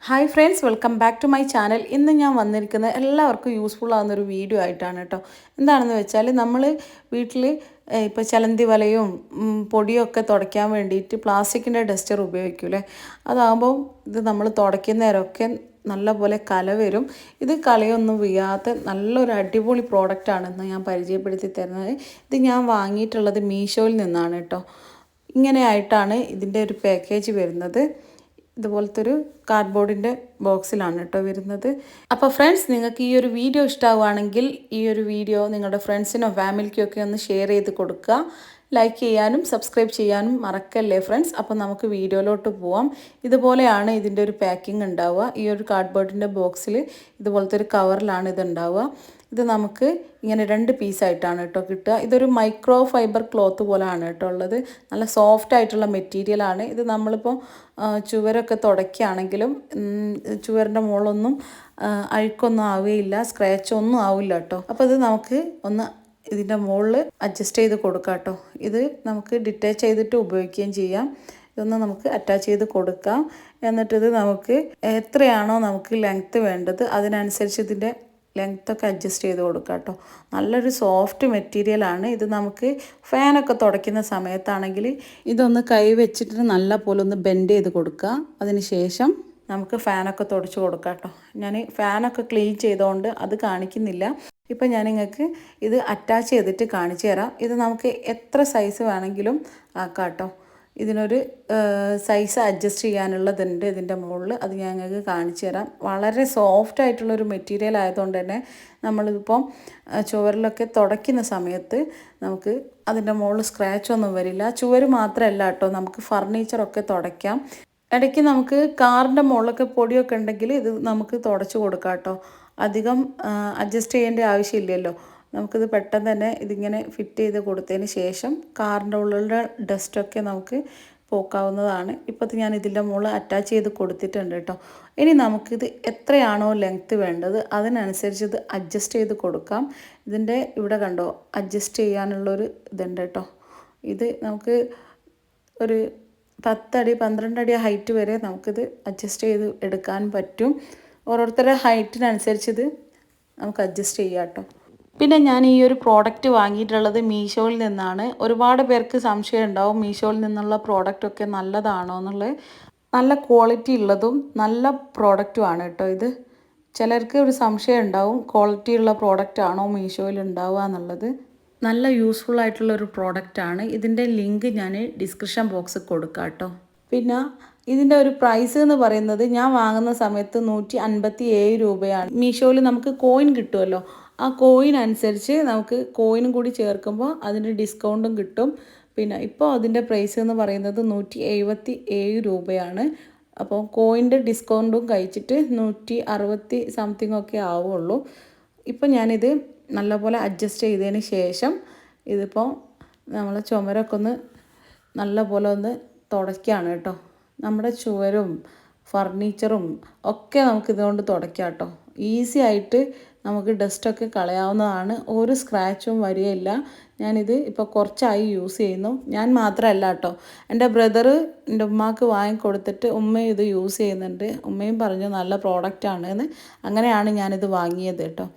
Hi friends, welcome back to my channel. ഇന്ന് ഞാൻ വന്നിരിക്കുന്നത് എല്ലാവർക്കും യൂസ്ഫുൾ ആകുന്നൊരു വീഡിയോ ആയിട്ടാണ് കേട്ടോ. എന്താണെന്ന് വെച്ചാൽ നമ്മൾ വീട്ടിൽ ഇപ്പോൾ ചലന്തി വലയും പൊടിയൊക്കെ തുടയ്ക്കാൻ വേണ്ടിയിട്ട് പ്ലാസ്റ്റിക്കിൻ്റെ ഡസ്റ്റർ ഉപയോഗിക്കൂലേ. അതാകുമ്പോൾ ഇത് നമ്മൾ തുടയ്ക്കുന്ന നേരമൊക്കെ നല്ലപോലെ കല വരും. ഇത് കളയൊന്നും വീഴാത്ത നല്ലൊരു അടിപൊളി പ്രോഡക്റ്റാണെന്ന് ഞാൻ പരിചയപ്പെടുത്തി തരുന്നത്. ഇത് ഞാൻ വാങ്ങിയിട്ടുള്ളത് മീഷോയിൽ നിന്നാണ് കേട്ടോ. ഇങ്ങനെയായിട്ടാണ് ഇതിൻ്റെ ഒരു പാക്കേജ് വരുന്നത്. ഇതുപോലത്തെ ഒരു കാർഡ്ബോർഡിൻ്റെ ബോക്സിലാണ് കേട്ടോ വരുന്നത്. അപ്പോൾ ഫ്രണ്ട്സ്, നിങ്ങൾക്ക് ഈ ഒരു വീഡിയോ ഇഷ്ടമാവുകയാണെങ്കിൽ ഈ ഒരു വീഡിയോ നിങ്ങളുടെ ഫ്രണ്ട്സിനോ ഫാമിലിക്കോ ഒക്കെ ഒന്ന് ഷെയർ ചെയ്ത് കൊടുക്കുക. ലൈക്ക് ചെയ്യാനും സബ്സ്ക്രൈബ് ചെയ്യാനും മറക്കല്ലേ ഫ്രണ്ട്സ്. അപ്പോൾ നമുക്ക് വീഡിയോയിലോട്ട് പോവാം. ഇതുപോലെയാണ് ഇതിൻ്റെ ഒരു പാക്കിംഗ് ഉണ്ടാവുക. ഈ ഒരു കാർഡ്ബോർഡിൻ്റെ ബോക്സിൽ ഇതുപോലത്തെ ഒരു കവറിലാണ് ഇത് ഉണ്ടാവുക. ഇത് നമുക്ക് ഇങ്ങനെ 2 പീസായിട്ടാണ് കേട്ടോ കിട്ടുക. ഇതൊരു മൈക്രോ ഫൈബർ ക്ലോത്ത് പോലെയാണ് കേട്ടോ ഉള്ളത്. നല്ല സോഫ്റ്റ് ആയിട്ടുള്ള മെറ്റീരിയലാണ് ഇത്. നമ്മളിപ്പോൾ ചുവരൊക്കെ തുടയ്ക്കുകയാണെങ്കിലും ചുവരിൻ്റെ മുകളിലൊന്നും അഴുക്കൊന്നും ആവുകയില്ല, സ്ക്രാച്ചൊന്നും ആവില്ല കേട്ടോ. അപ്പോൾ ഇത് നമുക്ക് ഒന്ന് ഇതിൻ്റെ മുകളിൽ അഡ്ജസ്റ്റ് ചെയ്ത് കൊടുക്കാം കേട്ടോ. ഇത് നമുക്ക് ഡിറ്റാച്ച് ചെയ്തിട്ട് ഉപയോഗിക്കുകയും ചെയ്യാം. ഇതൊന്ന് നമുക്ക് അറ്റാച്ച് ചെയ്ത് കൊടുക്കാം. എന്നിട്ടിത് നമുക്ക് എത്രയാണോ നമുക്ക് ലെങ്ത്ത് വേണ്ടത് അതിനനുസരിച്ച് ഇതിൻ്റെ ലെങ്ത്തൊക്കെ അഡ്ജസ്റ്റ് ചെയ്ത് കൊടുക്കാം കേട്ടോ. നല്ലൊരു സോഫ്റ്റ് മെറ്റീരിയലാണ് ഇത്. നമുക്ക് ഫാനൊക്കെ തുടയ്ക്കുന്ന സമയത്താണെങ്കിൽ ഇതൊന്ന് കൈ വെച്ചിട്ട് നല്ല പോലെ ഒന്ന് ബെൻഡ് ചെയ്ത് കൊടുക്കുക. അതിന് ശേഷം നമുക്ക് ഫാനൊക്കെ തുടച്ച് കൊടുക്കാം കേട്ടോ. ഞാൻ ഫാനൊക്കെ ക്ലീൻ ചെയ്തുകൊണ്ട് അത് കാണിക്കുന്നില്ല. ഇപ്പം ഞാൻ നിങ്ങൾക്ക് ഇത് അറ്റാച്ച് ചെയ്തിട്ട് കാണിച്ചു തരാം. ഇത് നമുക്ക് എത്ര സൈസ് വേണമെങ്കിലും ആക്കാം കേട്ടോ. ഇതിനൊരു സൈസ് അഡ്ജസ്റ്റ് ചെയ്യാനുള്ളതുണ്ട് ഇതിൻ്റെ മുകളിൽ. അത് ഞാൻ നിങ്ങൾക്ക് കാണിച്ചു തരാം. വളരെ സോഫ്റ്റ് ആയിട്ടുള്ളൊരു മെറ്റീരിയൽ ആയതുകൊണ്ട് തന്നെ നമ്മളിപ്പം ചുവരിലൊക്കെ തുടയ്ക്കുന്ന സമയത്ത് നമുക്ക് അതിൻ്റെ മുകളിൽ സ്ക്രാച്ചൊന്നും വരില്ല. ചുവര് മാത്രമല്ല കേട്ടോ, നമുക്ക് ഫർണിച്ചറൊക്കെ തുടയ്ക്കാം. ഇടയ്ക്ക് നമുക്ക് കാറിൻ്റെ മുകളിലൊക്കെ പൊടിയൊക്കെ ഉണ്ടെങ്കിൽ ഇത് നമുക്ക് തുടച്ച് കൊടുക്കാം കേട്ടോ. അധികം അഡ്ജസ്റ്റ് ചെയ്യേണ്ട ആവശ്യമില്ലല്ലോ. നമുക്കിത് പെട്ടെന്ന് തന്നെ ഇതിങ്ങനെ ഫിറ്റ് ചെയ്ത് കൊടുത്തതിന് ശേഷം കാറിൻ്റെ ഉള്ളിലുള്ള ഡസ്റ്റൊക്കെ നമുക്ക് പോക്കാവുന്നതാണ്. ഇപ്പോൾ ഞാൻ ഇതിൻ്റെ മുകളിൽ അറ്റാച്ച് ചെയ്ത് കൊടുത്തിട്ടുണ്ട് കേട്ടോ. ഇനി നമുക്കിത് എത്രയാണോ ലെങ്ത്ത് വേണ്ടത് അതിനനുസരിച്ച് ഇത് അഡ്ജസ്റ്റ് ചെയ്ത് കൊടുക്കാം. ഇതിൻ്റെ ഇവിടെ കണ്ടോ അഡ്ജസ്റ്റ് ചെയ്യാനുള്ളൊരു ഇതുണ്ട് കേട്ടോ. ഇത് നമുക്ക് ഒരു 10 അടി 12 അടി ഹൈറ്റ് വരെ നമുക്കിത് അഡ്ജസ്റ്റ് ചെയ്ത് എടുക്കാൻ പറ്റും. ഓരോരുത്തരുടെ ഹൈറ്റിനനുസരിച്ച് ഇത് നമുക്ക് അഡ്ജസ്റ്റ് ചെയ്യാം കേട്ടോ. പിന്നെ ഞാൻ ഈ ഒരു പ്രോഡക്റ്റ് വാങ്ങിയിട്ടുള്ളത് മീഷോയിൽ നിന്നാണ്. ഒരുപാട് പേർക്ക് സംശയം ഉണ്ടാവും മീഷോയിൽ നിന്നുള്ള പ്രോഡക്റ്റൊക്കെ നല്ലതാണോ എന്നുള്ളത്. നല്ല ക്വാളിറ്റി ഉള്ളതും നല്ല പ്രോഡക്റ്റുമാണ് കേട്ടോ ഇത്. ചിലർക്ക് ഒരു സംശയം ഉണ്ടാവും ക്വാളിറ്റി ഉള്ള പ്രോഡക്റ്റ് ആണോ മീഷോയിൽ ഉണ്ടാവുക എന്നുള്ളത്. നല്ല യൂസ്ഫുൾ ആയിട്ടുള്ളൊരു പ്രോഡക്റ്റാണ്. ഇതിൻ്റെ ലിങ്ക് ഞാൻ ഡിസ്ക്രിപ്ഷൻ ബോക്സിൽ കൊടുക്കാം കേട്ടോ. പിന്നെ ഇതിൻ്റെ ഒരു പ്രൈസ് എന്ന് പറയുന്നത് ഞാൻ വാങ്ങുന്ന സമയത്ത് 157 രൂപയാണ്. മീഷോയിൽ നമുക്ക് കോയിൻ കിട്ടുമല്ലോ, ആ കോയിൻ അനുസരിച്ച് നമുക്ക് കോയിനും കൂടി ചേർക്കുമ്പോൾ അതിൻ്റെ ഡിസ്കൗണ്ടും കിട്ടും. പിന്നെ ഇപ്പോൾ അതിൻ്റെ പ്രൈസ് എന്ന് പറയുന്നത് 177 രൂപയാണ്. അപ്പോൾ കോയിൻ്റെ ഡിസ്കൗണ്ടും കഴിച്ചിട്ട് 160 സംതിങ് ഒക്കെ ആവുള്ളൂ. ഇപ്പോൾ ഞാനിത് നല്ലപോലെ അഡ്ജസ്റ്റ് ചെയ്തതിന് ശേഷം ഇതിപ്പോൾ നമ്മൾ ചുമരൊക്കെ ഒന്ന് നല്ലപോലെ ഒന്ന് തുടയ്ക്കുകയാണ് കേട്ടോ. നമ്മുടെ ചുവരും ഫർണിച്ചറും ഒക്കെ നമുക്ക് ഇതുകൊണ്ട് തുടയ്ക്കാം കേട്ടോ. ഈസി ആയിട്ട് നമുക്ക് ഡസ്റ്റൊക്കെ കളയാവുന്നതാണ്. ഒരു സ്ക്രാച്ചും വരികയില്ല. ഞാനിത് ഇപ്പോൾ കുറച്ചായി യൂസ് ചെയ്യുന്നു. ഞാൻ മാത്രമല്ല കേട്ടോ, എൻ്റെ ബ്രദർ എൻ്റെ ഉമ്മാക്ക് വാങ്ങിക്കൊടുത്തിട്ട് ഉമ്മയും ഇത് യൂസ് ചെയ്യുന്നുണ്ട്. ഉമ്മയും പറഞ്ഞു നല്ല പ്രോഡക്റ്റാണ് എന്ന്. അങ്ങനെയാണ് ഞാനിത് വാങ്ങിയത് കേട്ടോ.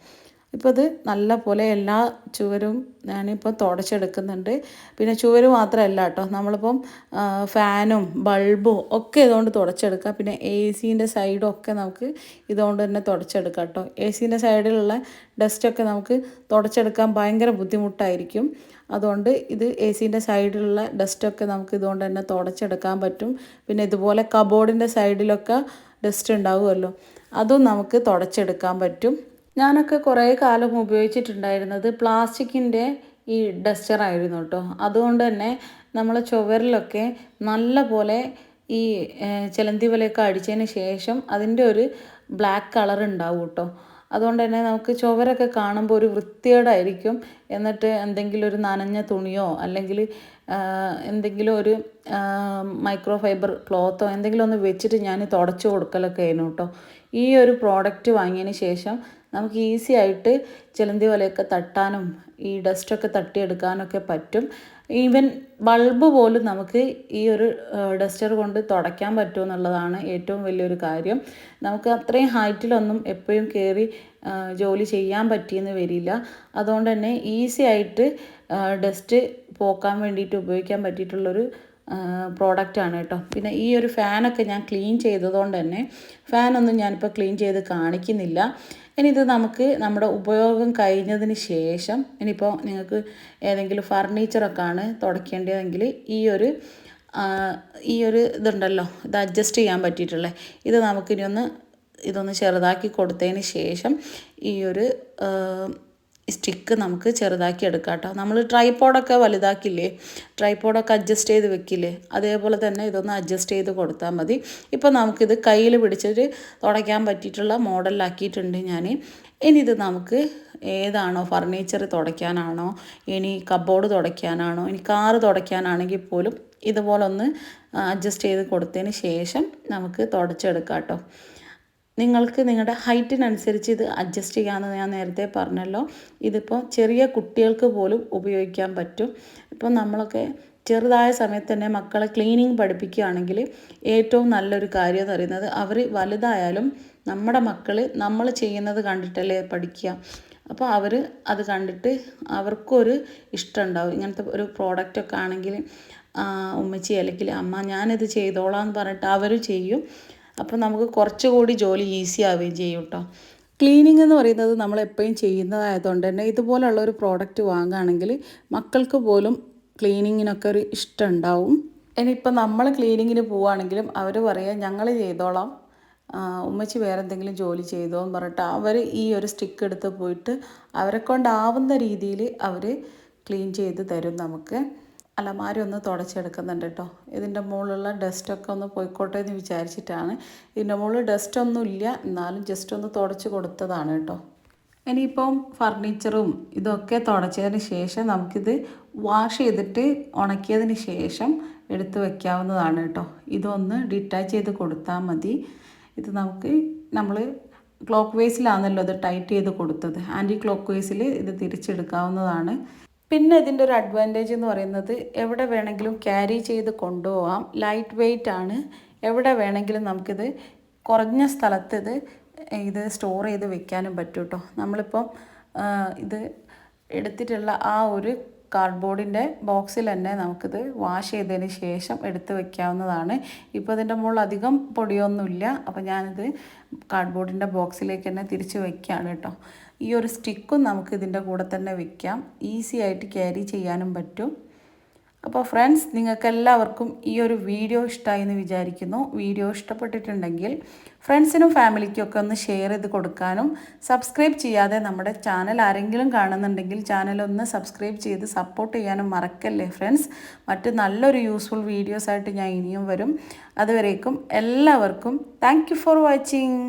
ഇപ്പോൾ ഇത് നല്ല പോലെ എല്ലാ ചുവരും ഞാനിപ്പോൾ തുടച്ചെടുക്കുന്നുണ്ട്. പിന്നെ ചുവര് മാത്രമല്ല കേട്ടോ, നമ്മളിപ്പം ഫാനും ബൾബും ഒക്കെ ഇതുകൊണ്ട് തുടച്ചെടുക്കാം. പിന്നെ AC-ൻ്റെ സൈഡും ഒക്കെ നമുക്ക് ഇതുകൊണ്ട് തന്നെ തുടച്ചെടുക്കാം കേട്ടോ. AC-ൻ്റെ സൈഡിലുള്ള ഡസ്റ്റൊക്കെ നമുക്ക് തുടച്ചെടുക്കാൻ ഭയങ്കര ബുദ്ധിമുട്ടായിരിക്കും. അതുകൊണ്ട് ഇത് AC-ൻ്റെ സൈഡിലുള്ള ഡസ്റ്റൊക്കെ നമുക്ക് ഇതുകൊണ്ട് തന്നെ തുടച്ചെടുക്കാൻ പറ്റും. പിന്നെ ഇതുപോലെ കബോർഡിൻ്റെ സൈഡിലൊക്കെ ഡസ്റ്റ് ഉണ്ടാവുമല്ലോ, അതും നമുക്ക് തുടച്ചെടുക്കാൻ പറ്റും. ഞാനൊക്കെ കുറേ കാലം ഉപയോഗിച്ചിട്ടുണ്ടായിരുന്നത് പ്ലാസ്റ്റിക്കിൻ്റെ ഈ ഡസ്റ്ററായിരുന്നു കേട്ടോ. അതുകൊണ്ട് തന്നെ നമ്മളെ ചുവരിലൊക്കെ നല്ല പോലെ ഈ ചിലന്തി വലയൊക്കെ അടിച്ചതിന് ശേഷം അതിൻ്റെ ഒരു ബ്ലാക്ക് കളർ ഉണ്ടാവും കേട്ടോ. അതുകൊണ്ട് തന്നെ നമുക്ക് ചുവരൊക്കെ കാണുമ്പോൾ ഒരു വൃത്തികേടായിരിക്കും. എന്നിട്ട് എന്തെങ്കിലും ഒരു നനഞ്ഞ തുണിയോ അല്ലെങ്കിൽ എന്തെങ്കിലും ഒരു മൈക്രോ ഫൈബർ ക്ലോത്തോ എന്തെങ്കിലും ഒന്ന് വെച്ചിട്ട് ഞാൻ തുടച്ച് കൊടുക്കലൊക്കെ ആയിരുന്നു കേട്ടോ. ഈ ഒരു പ്രോഡക്റ്റ് വാങ്ങിയതിന് ശേഷം നമുക്ക് ഈസി ആയിട്ട് ചിലന്തി വലയൊക്കെ തട്ടാനും ഈ ഡസ്റ്റൊക്കെ തട്ടിയെടുക്കാനൊക്കെ പറ്റും. ഈവൻ ബൾബ് പോലും നമുക്ക് ഈ ഒരു ഡസ്റ്റർ കൊണ്ട് തുടയ്ക്കാൻ പറ്റുമെന്നുള്ളതാണ് ഏറ്റവും വലിയൊരു കാര്യം. നമുക്ക് അത്രയും ഹൈറ്റിലൊന്നും എപ്പോഴും കയറി ജോലി ചെയ്യാൻ പറ്റിയെന്ന് വരില്ല. അതുകൊണ്ട് തന്നെ ഈസി ആയിട്ട് ഡസ്റ്റ് പോക്കാൻ വേണ്ടിയിട്ട് ഉപയോഗിക്കാൻ പറ്റിയിട്ടുള്ളൊരു പ്രോഡക്റ്റാണ് കേട്ടോ. പിന്നെ ഈ ഒരു ഫാനൊക്കെ ഞാൻ ക്ലീൻ ചെയ്തതുകൊണ്ട് തന്നെ ഫാനൊന്നും ഞാനിപ്പോൾ ക്ലീൻ ചെയ്ത് കാണിക്കുന്നില്ല. ഇനി ഇത് നമുക്ക് നമ്മുടെ ഉപയോഗം കഴിഞ്ഞതിന് ശേഷം, ഇനിയിപ്പോൾ നിങ്ങൾക്ക് ഏതെങ്കിലും ഫർണിച്ചറൊക്കെ ആണ് തുടയ്ക്കേണ്ടതെങ്കിൽ ഈ ഒരു ഇതുണ്ടല്ലോ, ഇത് അഡ്ജസ്റ്റ് ചെയ്യാൻ പറ്റിയിട്ടുള്ളത്, ഇത് നമുക്കിനി ഇതൊന്ന് ചെറുതാക്കി കൊടുത്തതിന് ശേഷം ഈ ഒരു സ്റ്റിക്ക് നമുക്ക് ചെറുതാക്കി എടുക്കാം കേട്ടോ. നമ്മൾ ട്രൈപോഡൊക്കെ വലുതാക്കില്ലേ, ട്രൈപോഡൊക്കെ അഡ്ജസ്റ്റ് ചെയ്ത് വെക്കില്ലേ, അതേപോലെ തന്നെ ഇതൊന്ന് അഡ്ജസ്റ്റ് ചെയ്ത് കൊടുത്താൽ മതി. ഇപ്പോൾ നമുക്കിത് കയ്യിൽ പിടിച്ചിട്ട് തുടയ്ക്കാൻ പറ്റിയിട്ടുള്ള മോഡലിലാക്കിയിട്ടുണ്ട് ഞാൻ. ഇനി ഇത് നമുക്ക് ഏതാണോ, ഫർണിച്ചർ തുടയ്ക്കാനാണോ, ഇനി കബോർഡ് തുടയ്ക്കാനാണോ, ഇനി കാറ് തുടയ്ക്കാനാണെങ്കിൽ പോലും ഇതുപോലെ ഒന്ന് അഡ്ജസ്റ്റ് ചെയ്ത് കൊടുത്തതിന് ശേഷം നമുക്ക് തുടച്ചെടുക്കാം കേട്ടോ. നിങ്ങൾക്ക് നിങ്ങളുടെ ഹൈറ്റിനനുസരിച്ച് ഇത് അഡ്ജസ്റ്റ് ചെയ്യാമെന്ന് ഞാൻ നേരത്തെ പറഞ്ഞല്ലോ. ഇതിപ്പോൾ ചെറിയ കുട്ടികൾക്ക് പോലും ഉപയോഗിക്കാൻ പറ്റും. ഇപ്പം നമ്മളൊക്കെ ചെറുതായ സമയത്ത് തന്നെ മക്കളെ ക്ലീനിങ് പഠിപ്പിക്കുകയാണെങ്കിൽ ഏറ്റവും നല്ലൊരു കാര്യം എന്ന് പറയുന്നത്, അവർ വലുതായാലും നമ്മുടെ മക്കൾ നമ്മൾ ചെയ്യുന്നത് കണ്ടിട്ടല്ലേ പഠിക്കുക. അപ്പോൾ അവർ അത് കണ്ടിട്ട് അവർക്കൊരു ഇഷ്ടം ഉണ്ടാവും. ഇങ്ങനത്തെ ഒരു പ്രോഡക്റ്റൊക്കെ ആണെങ്കിൽ ഉമ്മച്ചി അല്ലെങ്കിൽ അമ്മ ഞാനിത് ചെയ്തോളാം എന്ന് പറഞ്ഞിട്ട് അവർ ചെയ്യും. അപ്പോൾ നമുക്ക് കുറച്ചുകൂടി ജോലി ഈസി ആവുകയും ചെയ്യും കേട്ടോ. ക്ലീനിങ് എന്ന് പറയുന്നത് നമ്മൾ എപ്പോഴും ചെയ്യുന്നതായതുകൊണ്ട് തന്നെ ഇതുപോലുള്ള ഒരു പ്രോഡക്റ്റ് വാങ്ങുകയാണെങ്കിൽ മക്കൾക്ക് പോലും ക്ലീനിങ്ങിനൊക്കെ ഒരു ഇഷ്ടം ഉണ്ടാവും. ഇനിയിപ്പോൾ നമ്മൾ ക്ലീനിങ്ങിന് പോവുകയാണെങ്കിലും അവർ പറയുക ഞങ്ങൾ ചെയ്തോളാം, ഉമ്മച്ചി വേറെ എന്തെങ്കിലും ജോലി ചെയ്തോ എന്ന് പറഞ്ഞിട്ട് അവർ ഈ ഒരു സ്റ്റിക്ക് എടുത്ത് പോയിട്ട് അവരെ കൊണ്ടാവുന്ന രീതിയിൽ അവർ ക്ലീൻ ചെയ്ത് തരും നമുക്ക്. അലമാരി ഒന്ന് തുടച്ചെടുക്കുന്നുണ്ട് കേട്ടോ. ഇതിൻ്റെ മുകളിലുള്ള ഡസ്റ്റൊക്കെ ഒന്ന് പോയിക്കോട്ടെ എന്ന് വിചാരിച്ചിട്ടാണ്. ഇതിൻ്റെ മുകളിൽ ഡസ്റ്റൊന്നും ഇല്ല, എന്നാലും ജസ്റ്റ് ഒന്ന് തുടച്ച് കൊടുത്തതാണ് കേട്ടോ. ഇനിയിപ്പം ഫർണിച്ചറും ഇതൊക്കെ തുടച്ചതിന് ശേഷം നമുക്കിത് വാഷ് ചെയ്തിട്ട് ഉണക്കിയതിന് ശേഷം എടുത്ത് വയ്ക്കാവുന്നതാണ് കേട്ടോ. ഇതൊന്ന് ഡിറ്റാച്ച് ചെയ്ത് കൊടുത്താൽ മതി. ഇത് നമ്മൾ ക്ലോക്ക് വൈസിലാണല്ലോ ഇത് ടൈറ്റ് ചെയ്ത് കൊടുത്തത്, ആൻറ്റി ക്ലോക്ക് വൈസിൽ ഇത് തിരിച്ചെടുക്കാവുന്നതാണ്. പിന്നെ ഇതിൻ്റെ ഒരു അഡ്വാൻറ്റേജ് എന്ന് പറയുന്നത് എവിടെ വേണമെങ്കിലും ക്യാരി ചെയ്ത് കൊണ്ടുപോകാം. ലൈറ്റ് വെയ്റ്റ് ആണ്. എവിടെ വേണമെങ്കിലും നമുക്കിത് കുറഞ്ഞ സ്ഥലത്ത് ഇത് സ്റ്റോർ ചെയ്ത് വെക്കാനും പറ്റും കേട്ടോ. നമ്മളിപ്പം ഇത് എടുത്തിട്ടുള്ള ആ ഒരു കാർഡ്ബോർഡിൻ്റെ ബോക്സിൽ തന്നെ നമുക്കിത് വാഷ് ചെയ്തതിന് ശേഷം എടുത്ത് വെക്കാവുന്നതാണ്. ഇപ്പോൾ ഇതിൻ്റെ മുകളിൽ അധികം പൊടിയൊന്നുമില്ല. അപ്പോൾ ഞാനിത് കാർഡ്ബോർഡിൻ്റെ ബോക്സിലേക്ക് തന്നെ തിരിച്ച് വയ്ക്കുകയാണ് കേട്ടോ. ഈ ഒരു സ്റ്റിക്കും നമുക്ക് ഇതിൻ്റെ കൂടെ തന്നെ വയ്ക്കാം, ഈസി ആയിട്ട് ക്യാരി ചെയ്യാനും പറ്റും. അപ്പോൾ ഫ്രണ്ട്സ്, നിങ്ങൾക്കെല്ലാവർക്കും ഈ ഒരു വീഡിയോ ഇഷ്ടമായി എന്ന് വിചാരിക്കുന്നു. വീഡിയോ ഇഷ്ടപ്പെട്ടിട്ടുണ്ടെങ്കിൽ ഫ്രണ്ട്സിനും ഫാമിലിക്കും ഒക്കെ ഒന്ന് ഷെയർ ചെയ്ത് കൊടുക്കാനും, സബ്സ്ക്രൈബ് ചെയ്യാതെ നമ്മുടെ ചാനൽ ആരെങ്കിലും കാണുന്നുണ്ടെങ്കിൽ ചാനലൊന്ന് സബ്സ്ക്രൈബ് ചെയ്ത് സപ്പോർട്ട് ചെയ്യാനും മറക്കല്ലേ ഫ്രണ്ട്സ്. മറ്റ് നല്ലൊരു യൂസ്ഫുൾ വീഡിയോസായിട്ട് ഞാൻ ഇനിയും വരും. അതുവരേക്കും എല്ലാവർക്കും താങ്ക് യു ഫോർ വാച്ചിങ്.